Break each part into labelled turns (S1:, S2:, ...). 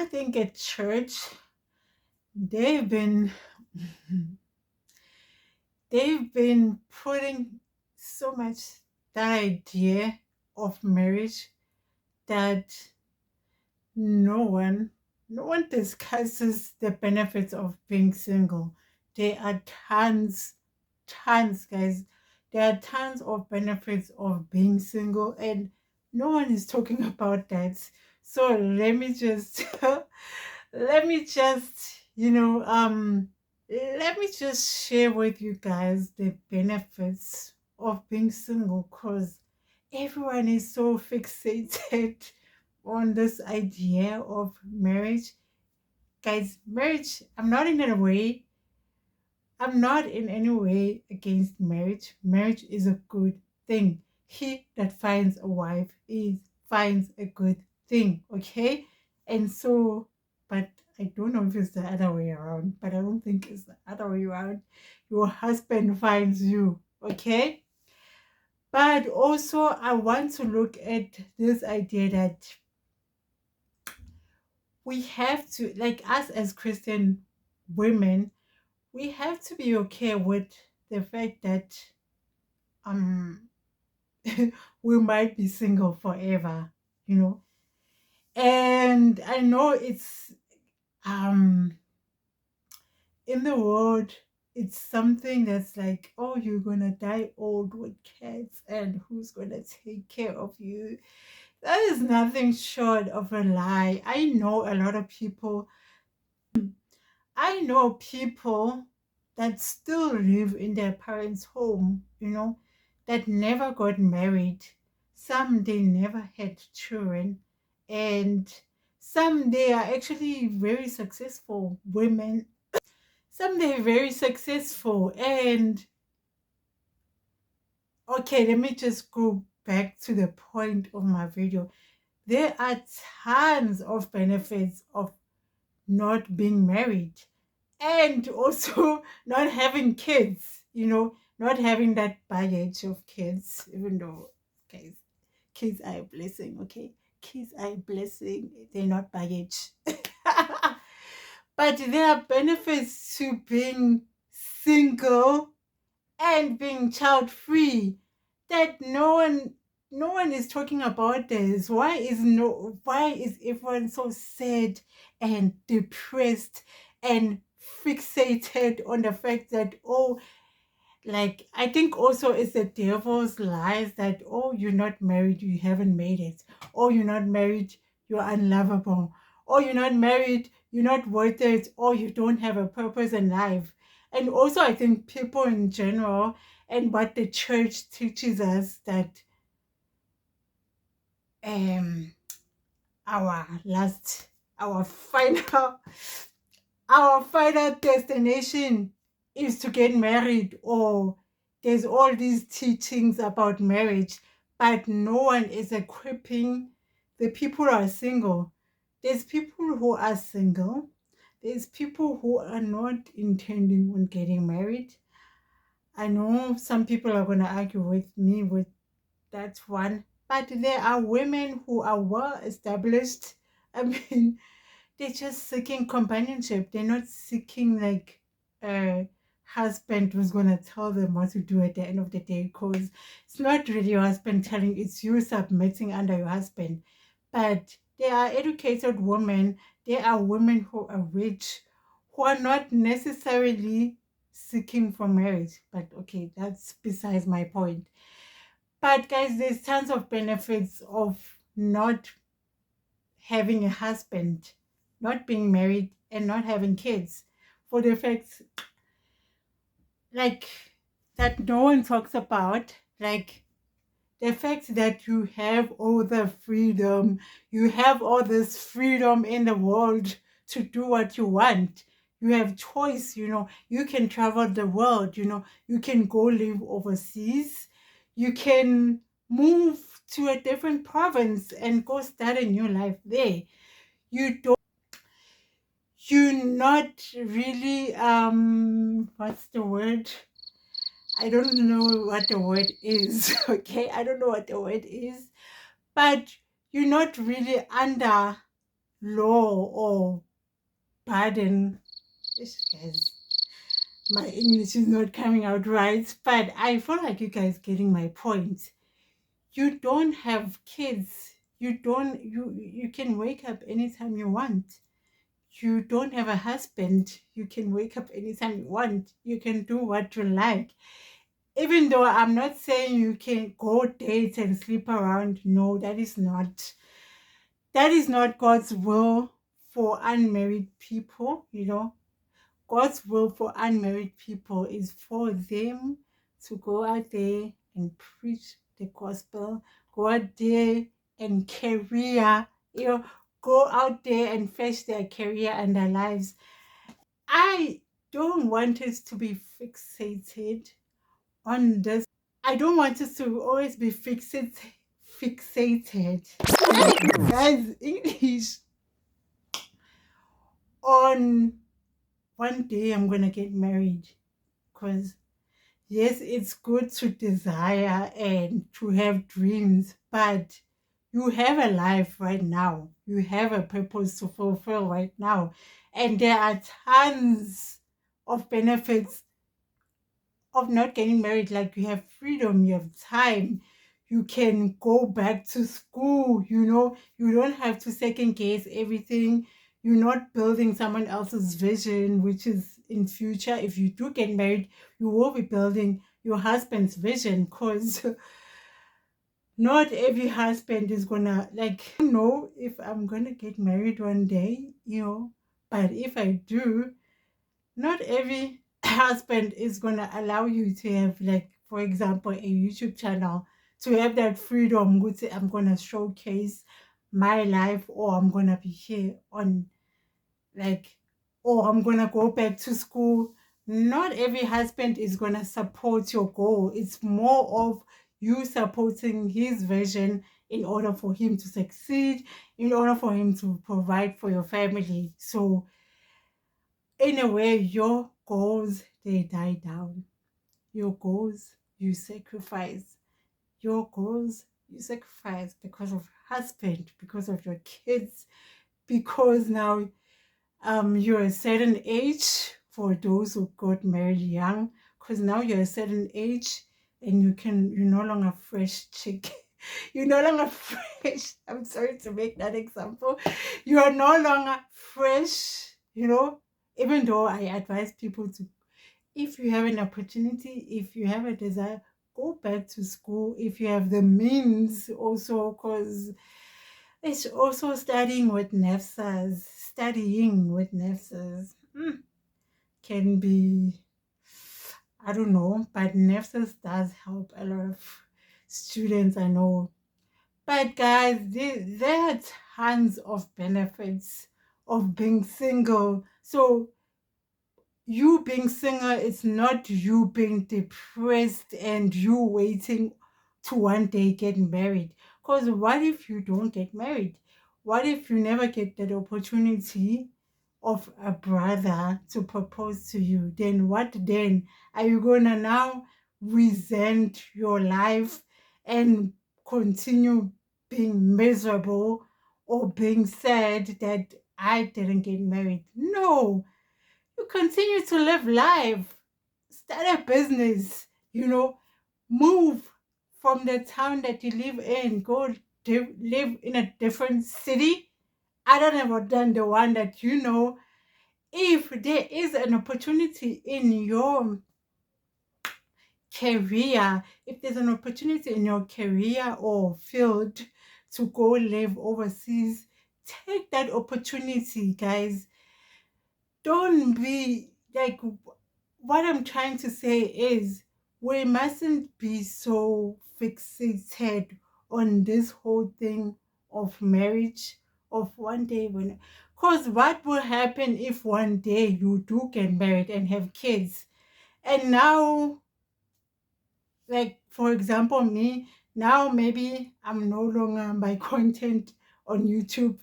S1: I think at church they've been they've been putting so much that idea of marriage that no one no one discusses the benefits of being single. There are tons, guys. There are tons of benefits of being single, and no one is talking about that. So let me just let me just let me just share with you guys the benefits of being single, because everyone is so fixated on this idea of marriage. Guys, marriage, I'm not in any way against marriage. Marriage is a good thing. He that finds a wife finds a good thing, okay? And so, but I don't know if it's the other way around, but I don't think it's the other way around. Your husband finds you, okay? But also, I want to look at this idea that we have to, like us as Christian women, we have to be okay with the fact that um we might be single forever, you know. And I know it's um in the world it's something that's like, oh, you're gonna die old with kids and who's gonna take care of you. That is nothing short of a lie. I know people that still live in their parents' home, that never got married. Some they never had children, and some they are actually very successful women. Some they're very successful. And okay, let me just go back to the point of my video. There are tons of benefits of not being married and also not having kids, not having that baggage of kids, even though, guys, kids are a blessing, okay? Kids are a blessing, they're not baggage. But there are benefits to being single and being child free that no one is talking about this. Why is everyone so sad and depressed and fixated on the fact that, oh, like, I think also it's the devil's lies that, oh, you're not married, you haven't made it. Oh, you're not married, you're unlovable. Oh, you're not married, you're not worth it. Oh, you don't have a purpose in life. And also, I think people in general and what the church teaches us that um our last our final our final destination is to get married, or there's all these teachings about marriage, but no one is equipping the people who are single. There's people who are single, there's people who are not intending on getting married. I know some people are going to argue with me with that one, but there are women who are well established. I mean, they're just seeking companionship. They're not seeking like a husband who's gonna tell them what to do at the end of the day. Because it's not really your husband telling, it's you submitting under your husband. But there are educated women. There are women who are rich, who are not necessarily seeking for marriage. But okay, that's besides my point. But guys, there's tons of benefits of not having a husband, not being married, and not having kids. For the fact, like, that no one talks about, like the fact that you have all the freedom, you have all this freedom in the world to do what you want. You have choice, you can travel the world, you can go live overseas, you can move to a different province and go start a new life there. You're not really what's the word? I don't know what the word is. Okay, I don't know what the word is, but you're not really under law or burden. Guys, my English is not coming out right, but I feel like you guys getting my point. You don't have kids. You can wake up anytime you want. You don't have a husband. You can wake up anytime you want. You can do what you like. Even though I'm not saying you can go date and sleep around. No, that is not God's will for unmarried people, God's will for unmarried people is for them to go out there and preach the gospel, go out there and career, you know, go out there and fetch their career and their lives. I don't want us to be fixated on this. I don't want us to always be fixated. Guys, English on one day I'm gonna get married. Because yes, it's good to desire and to have dreams, but you have a life right now. You have a purpose to fulfill right now. And there are tons of benefits of not getting married. Like you have freedom, you have time, you can go back to school, you don't have to second guess everything. You're not building someone else's vision, which is in future. If you do get married, you will be building your husband's vision, because not every husband is gonna, like, I don't know if I'm gonna get married one day, but if I do, not every husband is going to allow you to have, like, for example, a YouTube channel, to have that freedom. I'm going to showcase my life, or I'm going to be here on, like, or I'm going to go back to school. Not every husband is going to support your goal. It's more of you supporting his vision in order for him to succeed, in order for him to provide for your family. So in a way, your goals, they die down. Your goals, you sacrifice. Your goals, you sacrifice because of husband, because of your kids, because now you're a certain age, for those who got married young, because now you're a certain age and you're no longer fresh chick. You're no longer fresh. I'm sorry to make that example. You are no longer fresh, even though I advise people to, if you have an opportunity, if you have a desire, go back to school if you have the means also, because it's also studying with nurses can be, I don't know, but nurses does help a lot of students, I know. But guys, there are tons of benefits of being single. So you being single is not you being depressed and you waiting to one day get married. Because what if you don't get married? What if you never get that opportunity of a brother to propose to you? Then what then? Are you gonna now resent your life and continue being miserable or being sad that I didn't get married? No, you continue to live life, start a business, move from the town that you live in, go live in a different city other than the one that you know. If there is an opportunity in your career, if there's an opportunity in your career or field to go live overseas, take that opportunity, guys. Don't be like, what I'm trying to say is, we mustn't be so fixated on this whole thing of marriage, of one day when, because what will happen if one day you do get married and have kids, and now, like, for example, me, now maybe I'm no longer my content on YouTube.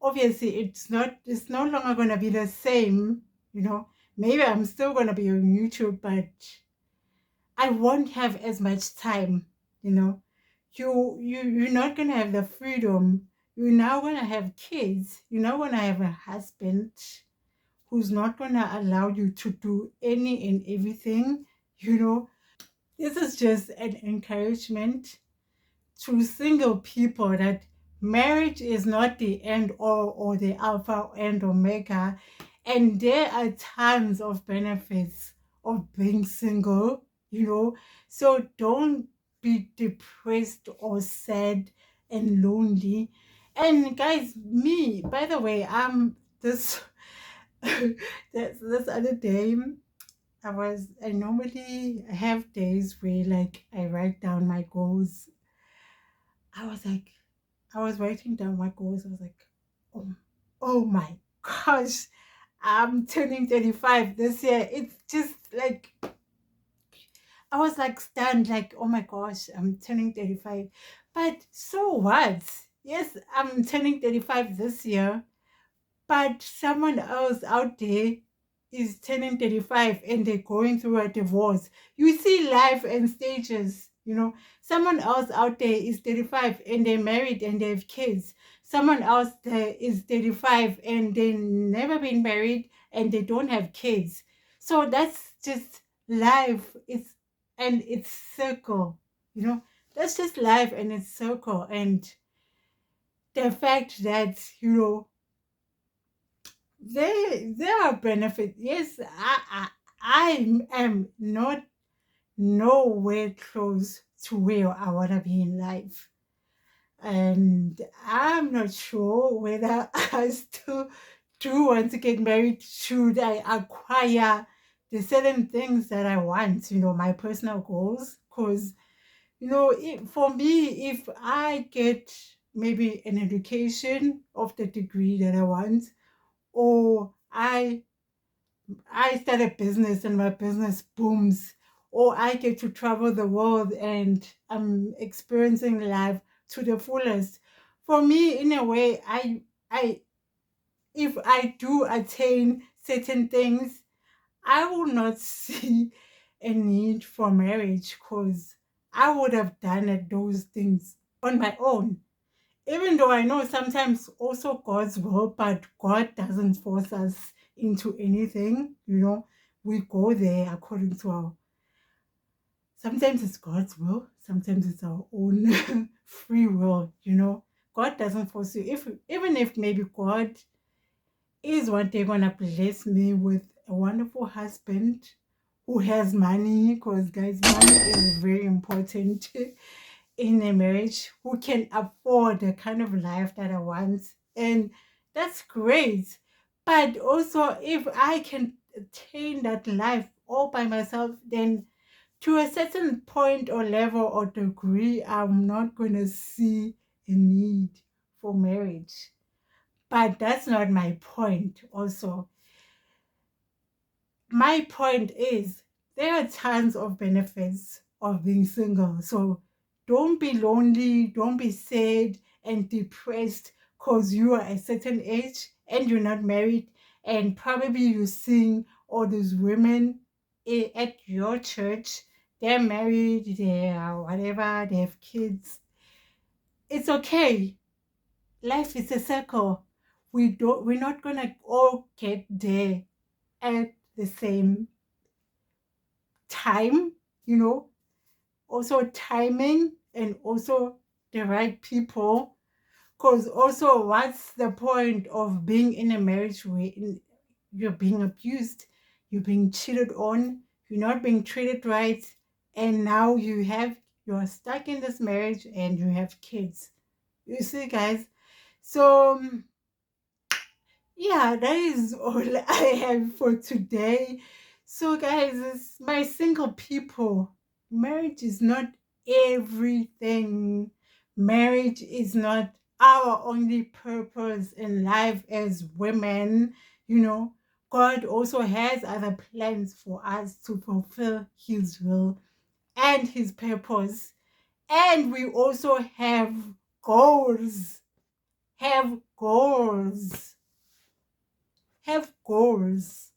S1: Obviously it's no longer going to be the same, maybe I'm still going to be on YouTube, but I won't have as much time. You're not going to have the freedom, you're now going to have kids. You're now going to have a husband who's not going to allow you to do any and everything. You know, this is just an encouragement to single people that marriage is not the end all or the alpha and omega. And there are tons of benefits of being single, you know. So don't be depressed or sad and lonely. And guys, me, by the way, this this other day, I normally have days where like I write down my goals. I was like, I was writing down my goals. I was like, oh, oh my gosh, I'm turning 35 this year. It's just like, I was like stunned, like, oh my gosh, I'm turning 35. But so what? Yes, I'm turning 35 this year, but someone else out there is turning 35 and they're going through a divorce. You see life and stages, you know. Someone else out there is 35 and they're married and they have kids. Someone else there is 35 and they never been married and they don't have kids. So that's just life. It's circle, you know. That's just life and it's circle. And the fact that, you know, there are benefits. Yes, I am not nowhere close to where I want to be in life. And I'm not sure whether I still do want to get married. Should I acquire the certain things that I want, you know, my personal goals? Because, you know, for me, if I get maybe an education of the degree that I want, or I start a business and my business booms, or I get to travel the world and I'm experiencing life to the fullest. For me, in a way, I if I do attain certain things, I will not see a need for marriage because I would have done those things on my own. Even though I know sometimes also God's will, but God doesn't force us into anything, you know. We go there according to our, sometimes it's God's will, sometimes it's our own free will, you know. God doesn't force you. If even if maybe God is one day gonna bless me with a wonderful husband who has money, because guys, money is very important in a marriage, who can afford the kind of life that I want. And that's great. But also, if I can attain that life all by myself, then to a certain point or level or degree, I'm not going to see a need for marriage. But that's not my point, also. My point is there are tons of benefits of being single. So don't be lonely, don't be sad and depressed because you are a certain age and you're not married, and probably you seeing all these women at your church. They're married, they are whatever, they have kids. It's okay. Life is a circle. We're not gonna all get there at the same time, you know, also timing and also the right people. Because also, what's the point of being in a marriage where you're being abused, you're being cheated on, you're not being treated right, and now you're stuck in this marriage and you have kids. You see, guys. So yeah, that is all I have for today. So, guys, it's my single people. Marriage is not everything. Marriage is not our only purpose in life as women. You know, God also has other plans for us to fulfill His will and His purpose. And we also have goals. Have goals. Have goals.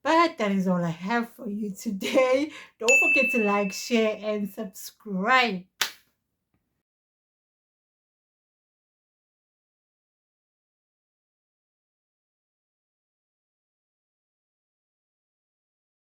S1: But that is all I have for you today. Don't forget to like, share, and subscribe.